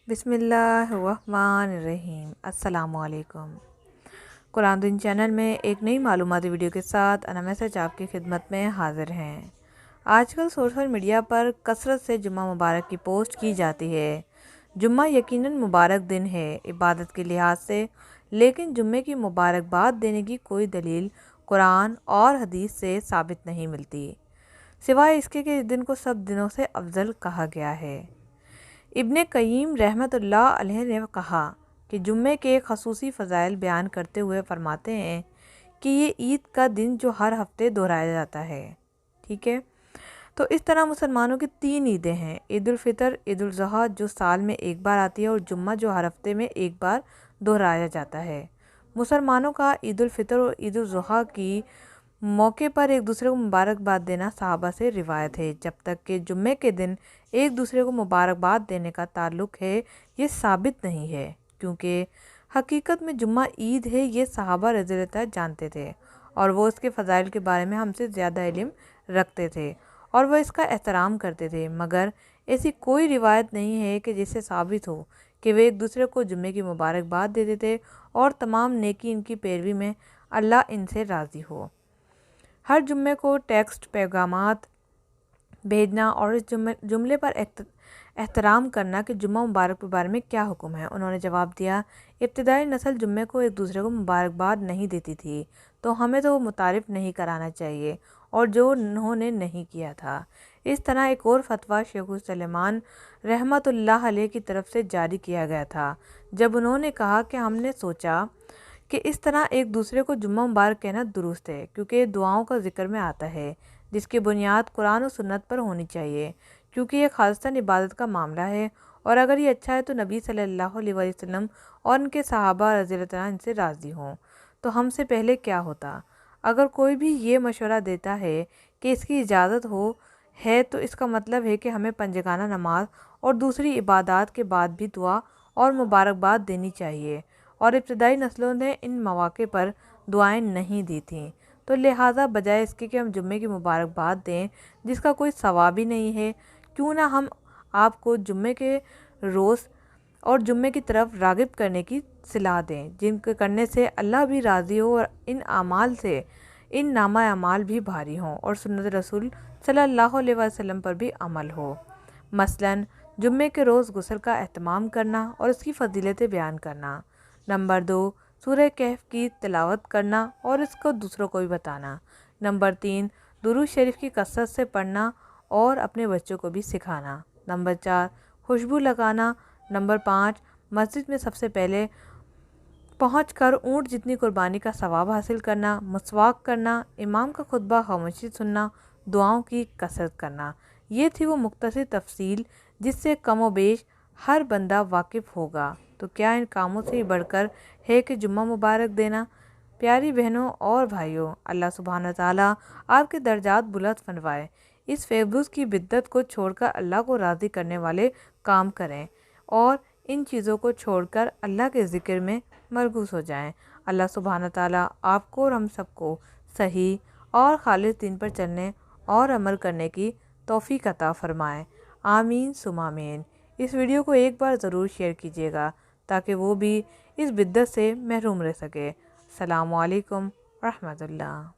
بسم اللہ الرحمن الرحیم۔ السلام علیکم۔ قرآن دین چینل میں ایک نئی معلوماتی ویڈیو کے ساتھ انا میسج آپ کی خدمت میں حاضر ہیں۔ آج کل سوشل میڈیا پر کثرت سے جمعہ مبارک کی پوسٹ کی جاتی ہے۔ جمعہ یقیناً مبارک دن ہے عبادت کے لحاظ سے، لیکن جمعے کی مبارکباد دینے کی کوئی دلیل قرآن اور حدیث سے ثابت نہیں ملتی، سوائے اس کے کہ اس دن کو سب دنوں سے افضل کہا گیا ہے۔ ابن قیم رحمۃ اللہ علیہ نے کہا کہ جمعے کے خصوصی فضائل بیان کرتے ہوئے فرماتے ہیں کہ یہ عید کا دن جو ہر ہفتے دہرایا جاتا ہے۔ ٹھیک ہے، تو اس طرح مسلمانوں کی 3 عیدیں ہیں: عید الفطر، عید الاضحیٰ جو سال میں ایک بار آتی ہے، اور جمعہ جو ہر ہفتے میں ایک بار دہرایا جاتا ہے۔ مسلمانوں کا عید الفطر اور عید الاضحیٰ کی موقع پر ایک دوسرے کو مبارکباد دینا صحابہ سے روایت ہے، جب تک کہ جمعے کے دن ایک دوسرے کو مبارکباد دینے کا تعلق ہے یہ ثابت نہیں ہے، کیونکہ حقیقت میں جمعہ عید ہے یہ صحابہ رضی اللہ عنہ جانتے تھے، اور وہ اس کے فضائل کے بارے میں ہم سے زیادہ علم رکھتے تھے اور وہ اس کا احترام کرتے تھے، مگر ایسی کوئی روایت نہیں ہے کہ جس سے ثابت ہو کہ وہ ایک دوسرے کو جمعے کی مبارکباد دیتے تھے اور تمام نیکی ان کی پیروی میں اللہ ان سے راضی ہو۔ ہر جمعے کو ٹیکسٹ پیغامات بھیجنا اور اس جملے پر احترام کرنا کہ جمعہ مبارک کے بارے میں کیا حکم ہے۔ انہوں نے جواب دیا، ابتدائی نسل جمعے کو ایک دوسرے کو مبارکباد نہیں دیتی تھی، تو ہمیں تو وہ متعارف نہیں کرانا چاہیے، اور جو انہوں نے نہیں کیا تھا۔ اس طرح ایک اور فتویٰ شیخ سلیمان رحمۃ اللہ علیہ کی طرف سے جاری کیا گیا تھا، جب انہوں نے کہا کہ ہم نے سوچا کہ اس طرح ایک دوسرے کو جمعہ مبارک کہنا درست ہے، کیونکہ یہ دعاؤں کا ذکر میں آتا ہے جس کی بنیاد قرآن و سنت پر ہونی چاہیے، کیونکہ یہ خالصتاً عبادت کا معاملہ ہے، اور اگر یہ اچھا ہے تو نبی صلی اللہ علیہ وسلم اور ان کے صحابہ رضی اللہ عنہ ان سے راضی ہوں، تو ہم سے پہلے کیا ہوتا؟ اگر کوئی بھی یہ مشورہ دیتا ہے کہ اس کی اجازت ہے تو اس کا مطلب ہے کہ ہمیں پنجگانہ نماز اور دوسری عبادات کے بعد بھی دعا اور مبارکباد دینی چاہیے، اور ابتدائی نسلوں نے ان مواقع پر دعائیں نہیں دی تھیں، تو لہٰذا بجائے اس کے کہ ہم جمعے کی مبارکباد دیں جس کا کوئی ثواب ہی نہیں ہے، کیوں نہ ہم آپ کو جمعے کے روز اور جمعے کی طرف راغب کرنے کی صلاح دیں، جن کے کرنے سے اللہ بھی راضی ہو اور ان اعمال سے ان نامہ اعمال بھی بھاری ہوں اور سنت رسول صلی اللہ علیہ وسلم پر بھی عمل ہو۔ مثلاً جمعے کے روز غسل کا اہتمام کرنا اور اس کی فضیلتیں بیان کرنا۔ نمبر 2، سورہ کہف کی تلاوت کرنا اور اس کو دوسروں کو بھی بتانا۔ نمبر 3، درود شریف کی کثرت سے پڑھنا اور اپنے بچوں کو بھی سکھانا۔ نمبر 4، خوشبو لگانا۔ نمبر 5، مسجد میں سب سے پہلے پہنچ کر اونٹ جتنی قربانی کا ثواب حاصل کرنا، مسواک کرنا، امام کا خطبہ خاموشی سننا، دعاؤں کی کثرت کرنا۔ یہ تھی وہ مختصر تفصیل جس سے کم و بیش ہر بندہ واقف ہوگا، تو کیا ان کاموں سے بڑھ کر ہے کہ جمعہ مبارک دینا؟ پیاری بہنوں اور بھائیوں، اللہ سبحانہ تعالیٰ آپ کے درجات بلند فرمائے۔ اس فیض کی بدعت کو چھوڑ کر اللہ کو راضی کرنے والے کام کریں اور ان چیزوں کو چھوڑ کر اللہ کے ذکر میں مرغوب ہو جائیں۔ اللہ سبحانہ تعالیٰ آپ کو اور ہم سب کو صحیح اور خالص دین پر چلنے اور عمل کرنے کی توفیق عطا فرمائے۔ آمین ثم آمین۔ اس ویڈیو کو ایک بار ضرور شیئر کیجیے گا تاکہ وہ بھی اس بدعت سے محروم رہ سکے۔ السلام علیکم ورحمۃ اللہ۔